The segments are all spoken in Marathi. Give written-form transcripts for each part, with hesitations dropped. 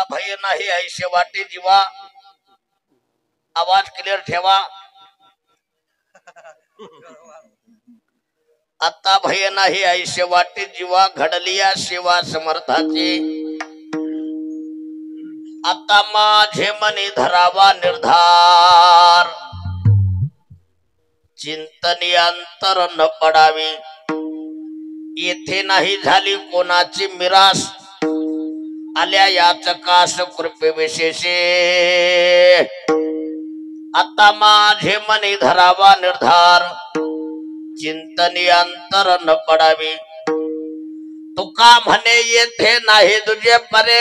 आता भय नाही ऐसे वाटे जीवा, आवाज क्लिअर ठेवा। आता भय नाही ऐसे वाटे जीवा, घडलिया सेवा समर्थाची। आता माझे मनी धरावा निर्धार, चिंतनी अंतर न पडावे। येथे नाही झाली कोणाची मिरास, आल्या याचकास कृपे विशेषे। आता माझे मनी धरावा निर्धार, चिंतनी अंतर न पडावे। तुका म्हणे येथे नाही तुझे परे,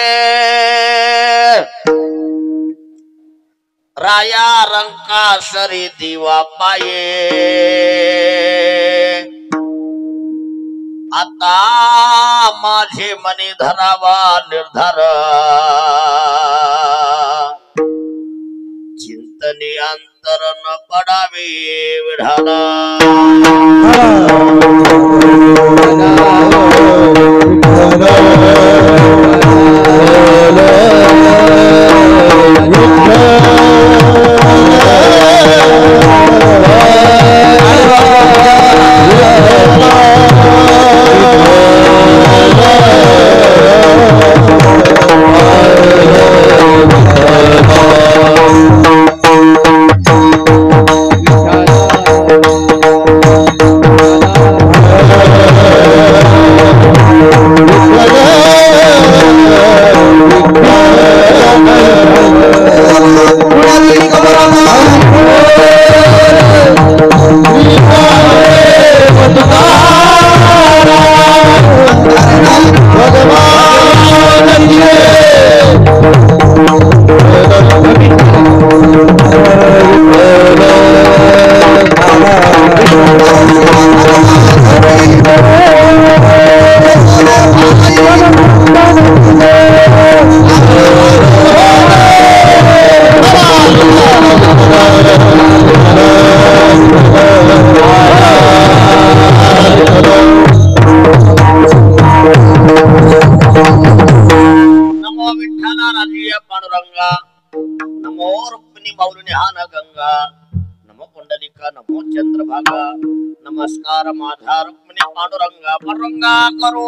राया रंकासरी दिवा पाये। आता माझे मनी धरावा निर्धार, चिंतनी अंतर न पडावे विढाला। नमस्कार माझा रुक्मिणी पांडुरंगा, पांडुरंगा करो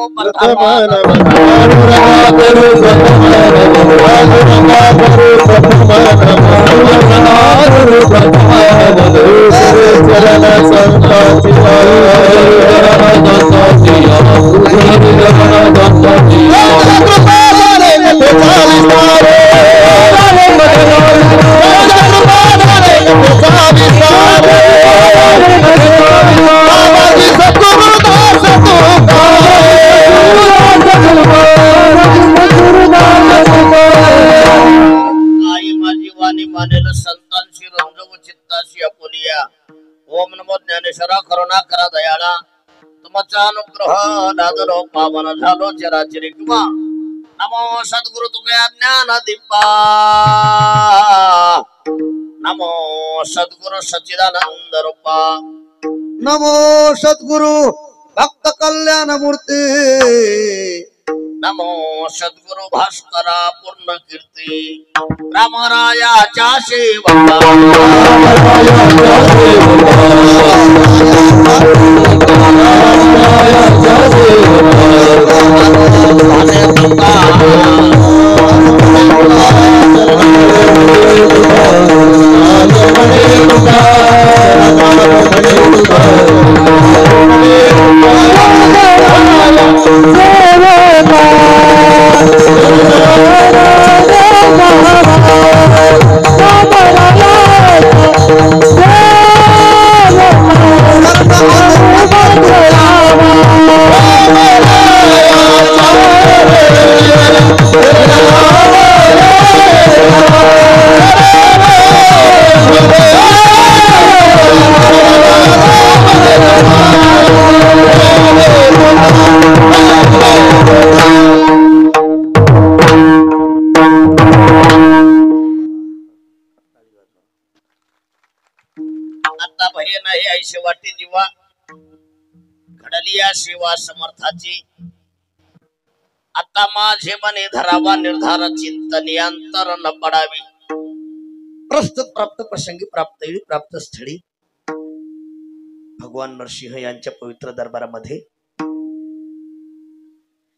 संतांशी रंजव चित्ताशी अपुलिया। ओम नमो ज्ञानेश्वरा करुणा करा दयाळा, तुमचा अनुग्रह दादरो पावन झालो चराचरी किंवा। नमो सद्गुरु तुकया ज्ञान दीपा, नमो सद्गुरु सच्चिदानंद रूपा, नमो सद्गुरु भक्त कल्याण मूर्ती, नमो सद्गुरु भास्करा पूर्ण कीर्ती। रामरायाच्या सेवका, आता भय नाही ऐसे वाटे जीवा, घडलिया सेवा समर्थाची। आता माझे मने धरावा निर्धार चिंतन अंतर न पडावी. प्रस्तुत प्राप्त प्रसंगी प्राप्त वेळी प्राप्त स्थळी भगवान नरसिंह यांच्या पवित्र दरबारामध्ये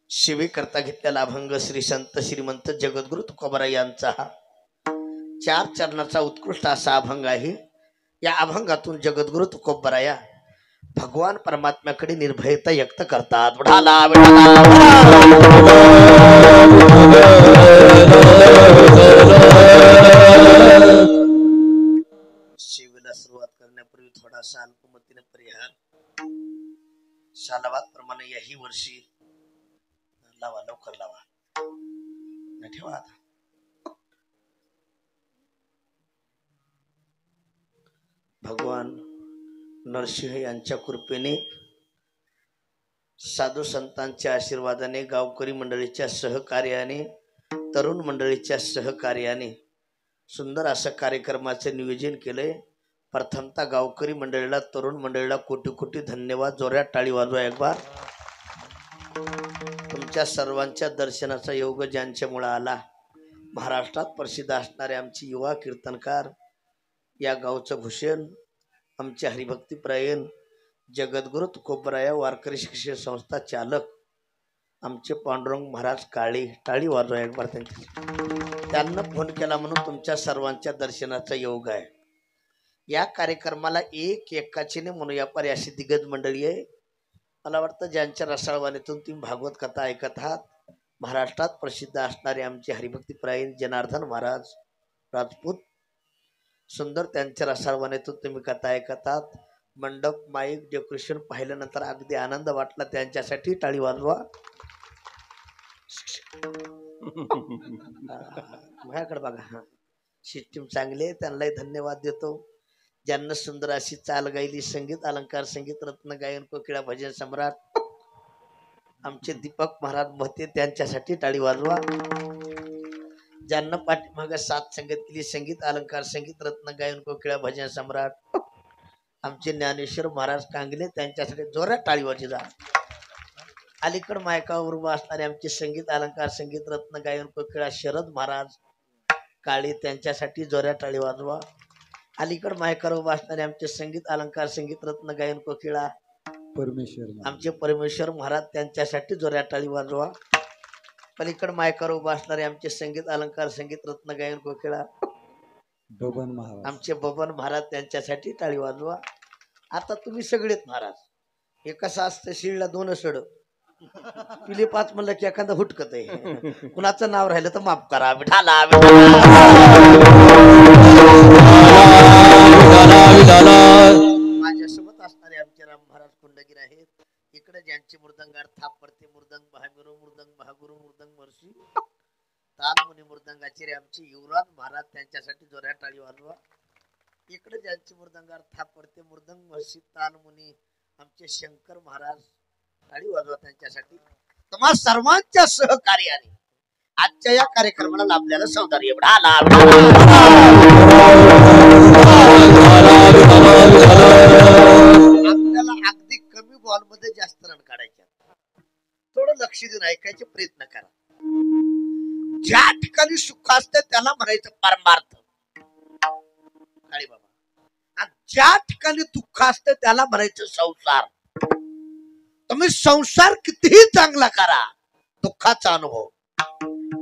सेवेकरता घेतलेला अभंग श्री संत श्रीमंत जगद्गुरु तुकोबाराय यांचा हा 4 चरणाचा उत्कृष्ट असा अभंग आहे. या अभंगातून जगद्गुरु तुकोबाराय भगवान परमात्म्याकडे निर्भयता व्यक्त करतात. विठाला सेवेला सुरुवात करण्यापूर्वी थोडासा अल्पमतीने परिहार. शालावात प्रमाणे याही वर्षी लावा, लवकर लावा, ठेवा आता. भगवान नरसिंह यांच्या कृपेने साधू संतांच्या आशीर्वादाने गावकरी मंडळीच्या सहकार्याने तरुण मंडळीच्या सहकार्याने सुंदर असं कार्यक्रमाचे नियोजन केलंय. प्रथमतः गावकरी मंडळीला तरुण मंडळीला कोटी कोटी धन्यवाद. जोरात टाळी वाजवा एक बार. तुमच्या सर्वांच्या दर्शनाचा योग ज्यांच्यामुळे आला. महाराष्ट्रात प्रसिद्ध असणारे आमचे युवा कीर्तनकार या गावचं भूषण आमचे हरिभक्तीपरायण जगद्गुरु तुकोबाराय वारकरी शिक्षण संस्था चालक आमचे पांडुरंग महाराज काळे. टाळी वाजवा एक बार. त्यांना फोन केला म्हणून तुमच्या सर्वांच्या दर्शनाचा योग आहे. या कार्यक्रमाला एक एकाची ने म्हणूया पारे अशी दिग्गज मंडळी आहे. मला वाटतं ज्यांच्या रसाळवाणीतून तुम्ही भागवत कथा ऐकत आहात. महाराष्ट्रात प्रसिद्ध असणारे आमचे हरिभक्तीपरायण जनार्दन महाराज राजपूत सुंदर त्यांच्या रसाळवाणीतून तुम्ही कथा ऐकत आहात. मंडप माईक डेकोरेशन पाहिल्यानंतर अगदी आनंद वाटला. त्यांच्यासाठी टाळी वाजवा. माझ्याकडे बघा. हा सिस्टीम चांगली आहे. त्यांनाही धन्यवाद देतो. ज्यांना सुंदर अशी चाल गायली, संगीत अलंकार संगीत रत्न गायन कोकिळा भजन सम्राट आमचे दीपक महाराज भते त्यांच्यासाठी टाळी वाजवा. ज्यांना पाठीमागे साथ संगीत केली, संगीत अलंकार संगीत रत्न गायन कोकिळा भजन सम्राट आमचे ज्ञानेश्वर महाराज कांगले त्यांच्यासाठी जोरात टाळी वाजवा. अलीकड मायकावर उभा असणारे आमचे संगीत अलंकार संगीत रत्न गायन कोकिळा शरद महाराज काळे त्यांच्यासाठी जोरात टाळी वाजवा. अलीकड मायकावर उभा असणारे आमचे संगीत अलंकार संगीत रत्न गायन कोकिळा परमेश्वर आमचे परमेश्वर महाराज त्यांच्यासाठी जोरात टाळी वाजवा. पलीकड मायकावर उभा असणारे आमचे संगीत अलंकार संगीत रत्न गायन कोकिळा बबन महाराज आमचे बबन महाराज त्यांच्यासाठी टाळी वाजवा. आता तुम्ही सगळेच महाराज. हे कसं असतं, शिळला 2 सड पिले 5 म्हणलं की एखादा हुटकत आहे. कुणाचं नाव राहिलं तर माफ करा. विठाला माझ्यासोबत असणारे आमचे राम महाराज कुंडगीर आहेत. इकडे ज्यांचे मृदंगार थाप पडते मृदंग महागुरु मृदंग महागुरु मृदंग वर्षी ताल मुनी मृदंगाचे आमचे युवराज महाराज त्यांच्यासाठी जोरात टाळी वाजवा. इकडे ज्यांचे मृदंगार थाप पडते मृदंग वर्षी ताल मुनी आमचे शंकर महाराज टाळी वाजवा त्यांच्यासाठी. तुम्हा सर्वांच्या सहकार्याने आजच्या या कार्यक्रमाला लाभलेला सौंदर्य आपल्याला अगदी कमी बॉल मध्ये जास्त रन काढायचे. थोडं लक्ष देऊन ऐकायचे प्रयत्न करा. ज्या ठिकाणी सुख असते त्याला म्हणायचं परमार्थ काळी बाबा. आणि ज्या ठिकाणी दुःख असते त्याला म्हणायचं संसार. तुम्ही संसार कितीही चांगला करा, दुःखाचा अनुभव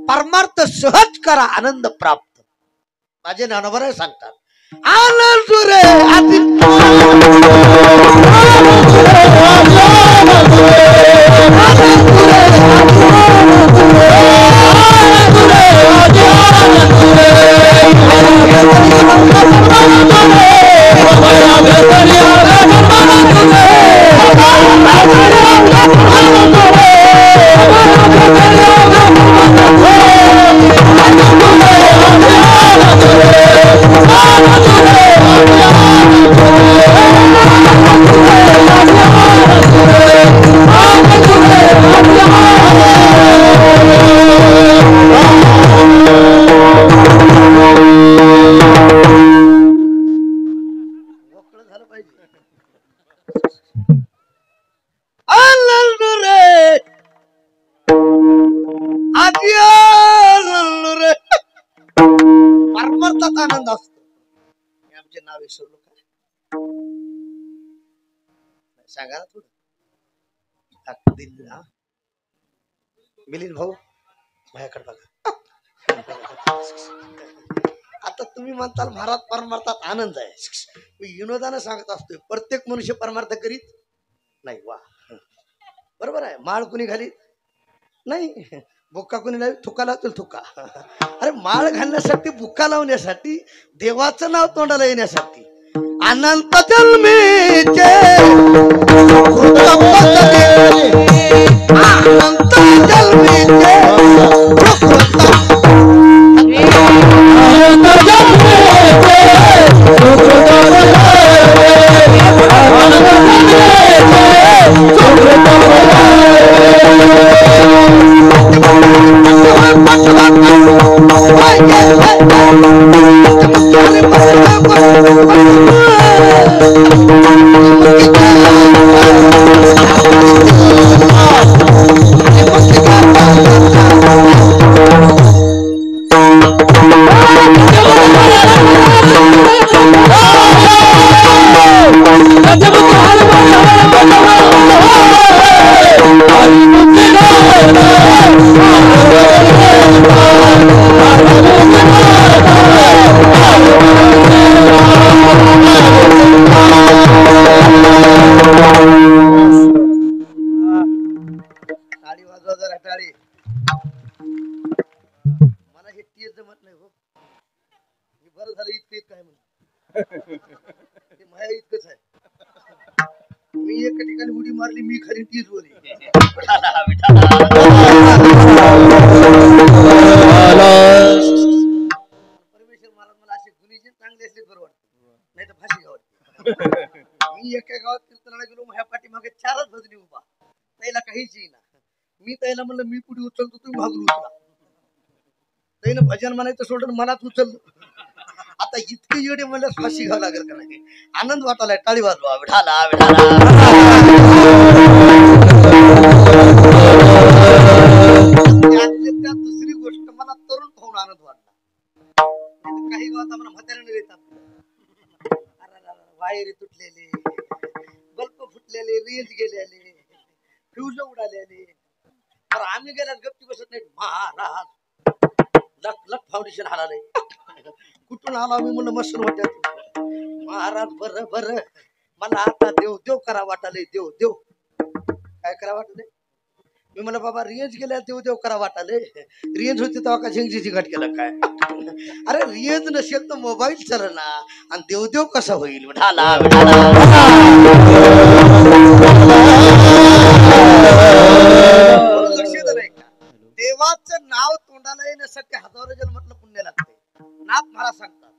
परमार्थ सहज करा, आनंद प्राप्त. माझे ज्ञानोबा सांगतात आनंद रे आदित्य मनात आनंद असतो. मी आमचे नाव विसरलो का? सांगा ना थोडं. मिलिंद भाऊ माझ्याकडे बघा. आता तुम्ही म्हणताल महाराज परमार्थात आनंद आहे. मी विनोदानं सांगत असतोय, प्रत्येक मनुष्य परमार्थ करीत नाही. वा, बरोबर आहे. माळ कुणी घालीत नाही, बुक्का कुणी लावी, थुका लावतील थुका. अरे माळ घालण्यासाठी, बुक्का लावण्यासाठी, देवाचं नाव तोंडाला येण्यासाठी अनंत जन्मीचे अनंत जन्मीचे मारली मी खरी तीच बोली. परमेश्वर महाराज मला असे गुन्हे चांगले असले बरोबर नाही तर फाशी गावात. मी एका गावात कीर्तनाला गेलो, माझ्या पाठीमागे 4च भजनी उभा, त्याला काहीच येईना. मी त्याला म्हणलं मी पुढे उचलतो, तुम्ही मागून उचला. त्यानं भजन म्हणायचं सोडून मनात उचललं. आता इतके येडे म्हणलं फाशी घ्यावं लागेल का नाही. आनंद वाटायला, टाळी वाजवा. विठाला त्यात दुसरी गोष्ट, मला तरुण पाहून आनंद वाटला. काही गावात आम्हाला म्हाताऱ्याने येतात, वायर तुटलेले, बल्ब फुटलेले, रेंज गेलेले, फ्यूज उडालेले. तर आम्ही गेल्यास गप्पी बसत नाही. महाराज लख लख फाउंडेशन हालाले. कुठून आलो आम्ही म्हणलं मस्त वाटत. महाराज बरं बरं, मला आता देव देव करा वाटाले. देव देव काय करा वाटले. मी म्हणलं बाबा रेंज गेल्या, देव देव करा वाटाले. रेंज होती तेव्हा का झिंगजीची घट केलं काय. अरे रेंज नसेल तर मोबाईल चलना आणि देवदेव कसा होईल. विठाला लक्ष नाही का. देवाचं नाव तोंडाला येण्यासाठी हजारो जन्मातलं पुण्य लागते. नाथ महाराज सांगतात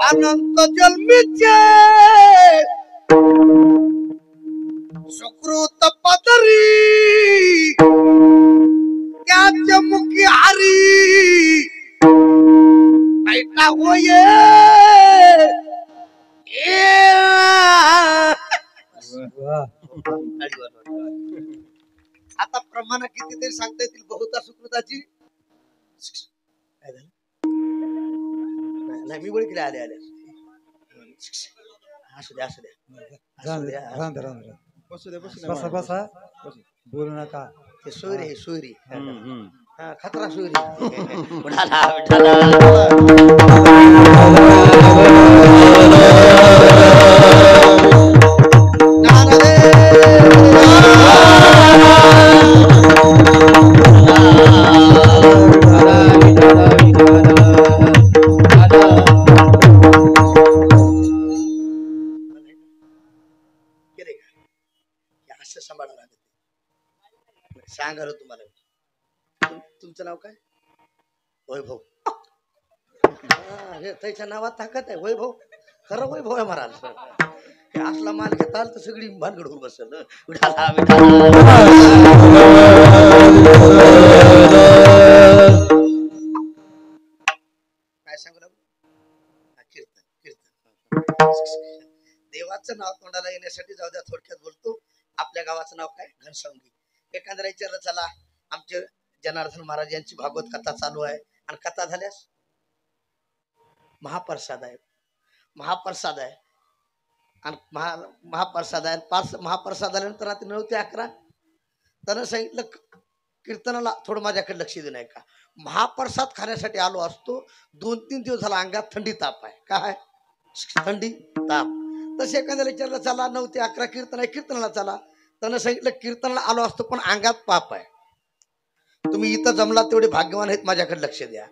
अनंत जन्मीचे सुकृत पदरी त्याच्या मुखी हरी ऐका होये. आता प्रमाण कितीतरी सांगता येतील बहुता सुकृताची. काय झालं नाही, मी ओळखले आले आले. असू द्या असू द्या बसू द्या बसा बसा, बोलू नका. ते सोयरी आहे सोयरी, खतरा सोयरी. विठाला विठाला सांगा तुम्हाला. तुमचं नाव काय. वैभव. त्याच्या नावात ताकद आहे. वैभव खरं वैभव आहे महाराज. असला माल घेताल तर सगळी भानगड होऊन बसल. विठाला काय सांगू लागलो. कीर्तन कीर्तन. देवाचं नाव तोंडाला येण्यासाठी जाऊ द्या, थोडक्यात बोलतो. आपल्या गावाचं नाव काय. घनसावंगी. एखाद्या विचारलं चला आमचे जनार्दन महाराज यांची भागवत कथा चालू आहे आणि कथा झाल्यास महाप्रसाद आहे, महाप्रसाद आहे आणि महाप्रसाद आहे. महाप्रसाद आल्यानंतर रात्री 9 ते 11 त्यानं सांगितलं कीर्तनाला थोडं माझ्याकडे लक्ष देऊ नये का. महाप्रसाद खाण्यासाठी आलो असतो, 2-3 दिवस झाला अंगात थंडी ताप आहे. काय थंडी ताप. तसे एखाद्याला विचारलं चला 9 ते 11 कीर्तन आहे, कीर्तनाला चला. त्यानं सांगितलं कीर्तनाला आलो असतो पण अंगात पाप आहे. तुम्ही इथं जमला तेवढे भाग्यवान आहेत, माझ्याकडे लक्ष द्या.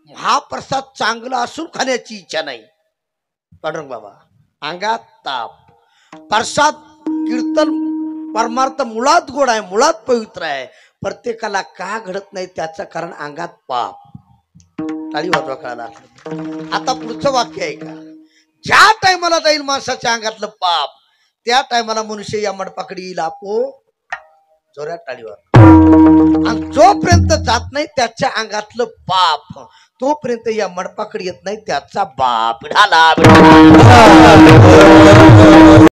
महाप्रसाद चांगला असून खाण्याची इच्छा नाही. पांडुरंग बाबा अंगात ताप. प्रसाद कीर्तन परमार्थ मुळात गोड आहे, मुळात पवित्र आहे. प्रत्येकाला का घडत नाही त्याचं कारण अंगात पाप. टाळी वाजवा कळाला. आता पुढचं वाक्य आहे का, ज्या टायमाला जाईल माणसाच्या अंगातलं पाप त्या टायमाला मनुष्य या मंडपाकडे येईल. आपो जोरात टाळीवर. आणि जोपर्यंत जात नाही त्याच्या अंगातलं पाप तोपर्यंत या मंडपाकडे येत नाही त्याचा बाप.